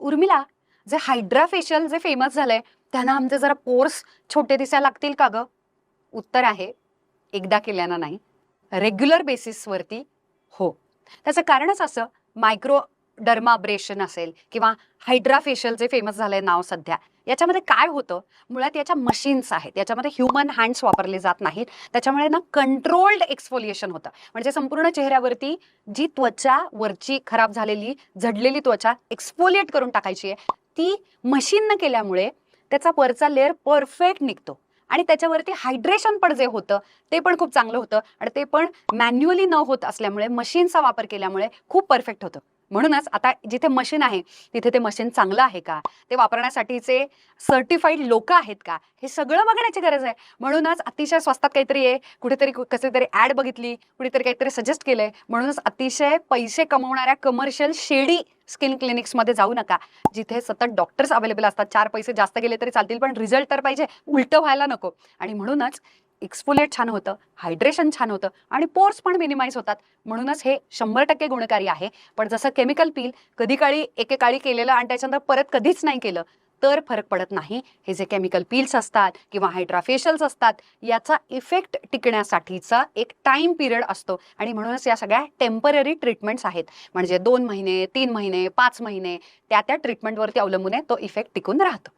उर्मिला, जे hydra facial जे famous झालंय त्यानं आमचे जरा पोर्स छोटे दिसायला लागतील का ग? उत्तर आहे एकदा केल्यानं नाही, रेग्युलर बेसिसवरती हो. त्याचं कारणच असं, मायक्रो डर्माब्रेशन असेल किंवा हायड्रा फेशियल जे फेमस झालंय नाव सध्या, याच्यामध्ये काय होतं, मुळात याच्या मशीन्स आहेत, याच्यामध्ये ह्युमन हँड्स वापरले जात नाहीत. त्याच्यामुळे ना कंट्रोल्ड एक्सफोलिएशन होतं. म्हणजे संपूर्ण चेहऱ्यावरती जी त्वचा वरची खराब झालेली झडलेली त्वचा एक्सफोलिएट करून टाकायची आहे, ती मशीननं केल्यामुळे त्याचा वरचा लेअर परफेक्ट निघतो आणि त्याच्यावरती हायड्रेशन पण जे होतं ते पण खूप चांगलं होतं आणि ते पण मॅन्युअली न होत असल्यामुळे मशीनचा वापर केल्यामुळे खूप परफेक्ट होतं. म्हणूनच आता जिथे मशीन आहे तिथे ते मशीन चांगलं आहे का, ते वापरण्यासाठीचे सर्टिफाईड लोक आहेत का, हे सगळं बघण्याची गरज आहे. म्हणूनच अतिशय स्वस्तात काहीतरी आहे, कुठेतरी कसेतरी ऍड बघितली, कुणीतरी काहीतरी सजेस्ट केलंय, म्हणूनच अतिशय पैसे कमवणाऱ्या कमर्शियल शेडी स्किन क्लिनिक्समध्ये जाऊ नका, जिथे सतत डॉक्टर्स अवेलेबल असतात. 4 पैसे जास्त गेले तरी चालतील, पण रिझल्ट तर पाहिजे, उलटं व्हायला नको. आणि म्हणूनच एक्सफोलिएट छान होतं, हायड्रेशन छान होतं आणि पोर्स पण मिनिमाइज होतात. म्हणूनच हे 100% गुणकारी आहे. पण जसं केमिकल पील कधी काळी एकेकाळी केलेलं आणि त्याच्यानंतर परत कधीच नाही केलं तर फरक पडत नाही. हे जे केमिकल पील्स असतात किंवा हायड्रा फेशियल्स असतात, याचा इफेक्ट टिकण्यासाठीचा एक टाइम पिरियड असतो आणि म्हणूनच या सगळ्या टेम्पररी ट्रीटमेंट्स आहेत. म्हणजे 2 महिने, 3 महिने, 5 महिने त्या ट्रीटमेंटवरती अवलंबून आहे तो इफेक्ट टिकून राहतो.